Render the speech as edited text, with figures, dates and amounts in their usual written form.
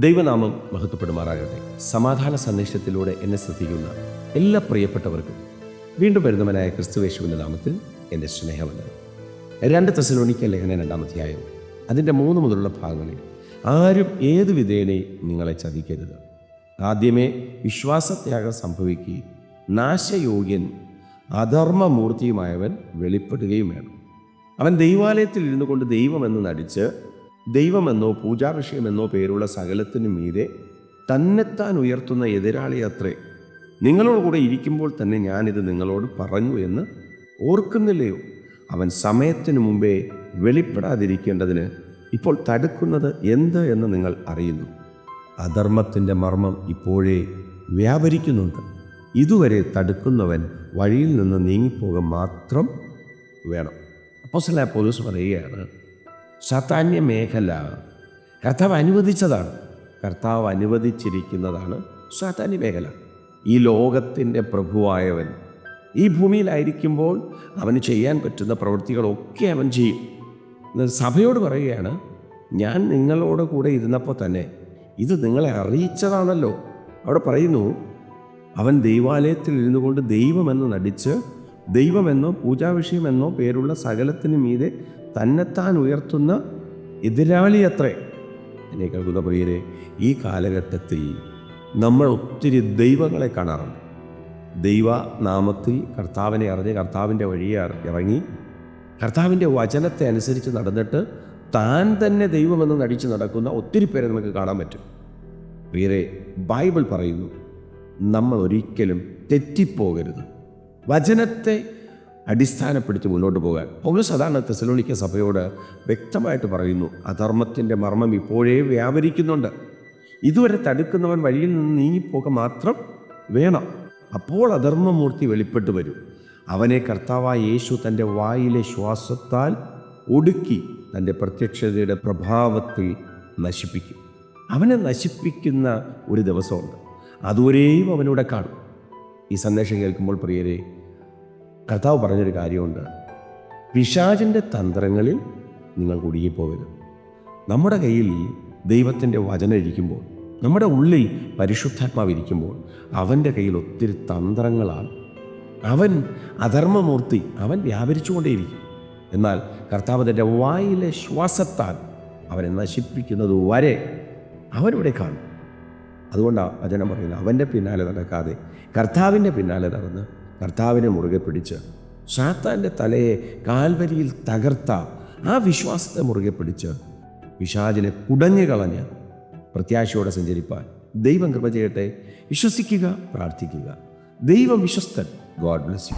ദൈവനാമം മഹത്വപ്പെടുമാറാകട്ടെ. സമാധാന സന്ദേശത്തിലൂടെ എന്നെ ശ്രദ്ധിക്കുന്ന എല്ലാ പ്രിയപ്പെട്ടവർക്കും വീണ്ടും വരുന്നവനായ ക്രിസ്തുയേശുവിൻ്റെ നാമത്തിൽ എൻ്റെ സ്നേഹവന്ദനം. 2 തെസ്സലോനിക്ക ലേഖനം 2-ാം അധ്യായം അതിൻ്റെ 3 മുതലുള്ള ഭാഗങ്ങളിൽ ആരും ഏതു വിധേനയും നിങ്ങളെ ചതിക്കരുത്. ആദ്യമേ വിശ്വാസത്യാഗം സംഭവിക്കുകയും നാശയോഗ്യൻ അധർമ്മമൂർത്തിയുമായവൻ വെളിപ്പെടുകയും വേണം. അവൻ ദൈവാലയത്തിൽ ഇരുന്നു കൊണ്ട് ദൈവമെന്ന് നടിച്ച് ദൈവമെന്നോ പൂജാവിഷയമെന്നോ പേരുള്ള സകലത്തിനു മീതെ തന്നെത്താൻ ഉയർത്തുന്ന എതിരാളി അത്രേ. നിങ്ങളോട് കൂടെ ഇരിക്കുമ്പോൾ തന്നെ ഞാനിത് നിങ്ങളോട് പറഞ്ഞു എന്ന് ഓർക്കുന്നില്ലയോ? അവൻ സമയത്തിനു മുമ്പേ വെളിപ്പെടാതിരിക്കേണ്ടതിന് ഇപ്പോൾ തടുക്കുന്നത് എന്ത് എന്ന് നിങ്ങൾ അറിയുന്നു. അധർമ്മത്തിൻ്റെ മർമ്മം ഇപ്പോഴേ വ്യാപരിക്കുന്നുണ്ട്. ഇതുവരെ തടുക്കുന്നവൻ വഴിയിൽ നിന്ന് നീങ്ങിപ്പോക മാത്രം വേണം. അപ്പോസ്തലനായ പൗലോസ് പറയുകയാണ്, സാത്താന്യ മേഖല കർത്താവ് അനുവദിച്ചതാണ്, കർത്താവ് അനുവദിച്ചിരിക്കുന്നതാണ് സാത്താന്യ മേഖല. ഈ ലോകത്തിൻ്റെ പ്രഭുവായവൻ ഈ ഭൂമിയിലായിരിക്കുമ്പോൾ അവന് ചെയ്യാൻ പറ്റുന്ന പ്രവൃത്തികളൊക്കെ അവൻ ചെയ്യും. സഭയോട് പറയുകയാണ്, ഞാൻ നിങ്ങളോട് കൂടെ ഇരുന്നപ്പോൾ തന്നെ ഇത് നിങ്ങളെ അറിയിച്ചതാണല്ലോ. അവിടെ പറയുന്നു, അവൻ ദൈവാലയത്തിൽ ഇരുന്നു കൊണ്ട് ദൈവമെന്ന് നടിച്ച് ദൈവമെന്നോ പൂജാവിഷയമെന്നോ പേരുള്ള സകലത്തിനു മീതെ തന്നെത്താൻ ഉയർത്തുന്ന എതിരാളി അത്രേ. എന്നെ കേൾക്കുന്ന പ്രിയരെ, ഈ കാലഘട്ടത്തിൽ നമ്മൾ ഒത്തിരി ദൈവങ്ങളെ കാണാറുണ്ട്. ദൈവനാമത്തിൽ കർത്താവിനെ അറിഞ്ഞ് കർത്താവിൻ്റെ വഴിയെ ഇറങ്ങി കർത്താവിൻ്റെ വചനത്തെ അനുസരിച്ച് നടന്നിട്ട് താൻ തന്നെ ദൈവമെന്ന് നടിച്ച് നടക്കുന്ന ഒത്തിരി പേരെ നമുക്ക് കാണാൻ പറ്റും. പ്രിയരെ, ബൈബിൾ പറയുന്നു, നമ്മൾ ഒരിക്കലും തെറ്റിപ്പോകരുത്. വചനത്തെ അടിസ്ഥാനപ്പെടുത്തി മുന്നോട്ട് പോകാൻ പൗലോസ് അതാണ് തെസ്സലോനിക്ക സഭയോട് വ്യക്തമായിട്ട് പറയുന്നു. അധർമ്മത്തിൻ്റെ മർമ്മം ഇപ്പോഴേ വ്യാപരിക്കുന്നുണ്ട്. ഇതുവരെ തടുക്കുന്നവൻ വഴിയിൽ നിന്ന് നീങ്ങിപ്പോക മാത്രം വേണം. അപ്പോൾ അധർമ്മമൂർത്തി വെളിപ്പെട്ട് വരും. അവനെ കർത്താവായ യേശു തൻ്റെ വായിലെ ശ്വാസത്താൽ ഒടുക്കി തൻ്റെ പ്രത്യക്ഷതയുടെ പ്രഭാവത്തിൽ നശിപ്പിക്കും. അവനെ നശിപ്പിക്കുന്ന ഒരു ദിവസമുണ്ട്. അതുവരെയും അവനൂടെ കാണും. ഈ സന്ദേശം കേൾക്കുമ്പോൾ പ്രിയരെ, കർത്താവ് പറഞ്ഞൊരു കാര്യമുണ്ട്, പിശാചിൻ്റെ തന്ത്രങ്ങളിൽ നിങ്ങൾ കുടുങ്ങിപ്പോകരുത്. നമ്മുടെ കയ്യിൽ ദൈവത്തിൻ്റെ വചനം ഇരിക്കുമ്പോൾ, നമ്മുടെ ഉള്ളിൽ പരിശുദ്ധാത്മാവ് ഇരിക്കുമ്പോൾ അവൻ്റെ കയ്യിൽ ഒത്തിരി തന്ത്രങ്ങളാണ്. അവൻ അധർമ്മമൂർത്തി, അവൻ വ്യാപരിച്ചുകൊണ്ടേയിരിക്കും. എന്നാൽ കർത്താവ് തൻ്റെ വായിലെ ശ്വാസത്താൽ അവനെ നശിപ്പിക്കുന്നത് വരെ അവനിവിടെ കാണും. അതുകൊണ്ടാണ് വചനം പറയുന്നത്, അവൻ്റെ പിന്നാലെ നടക്കാതെ കർത്താവിൻ്റെ പിന്നാലെ നടന്ന് കർത്താവിനെ മുറുകെ പിടിച്ച് സാത്താൻ്റെ തലയെ കാൽവരിയിൽ തകർത്ത ആ വിശ്വാസത്തെ മുറുകെ പിടിച്ച് പിശാചിനെ കുടഞ്ഞു കളഞ്ഞ് പ്രത്യാശയോടെ സഞ്ചരിപ്പാൻ ദൈവം കൃപ ചെയ്യട്ടെ. വിശ്വസിക്കുക, പ്രാർത്ഥിക്കുക. ദൈവം വിശ്വസ്തൻ. God bless U.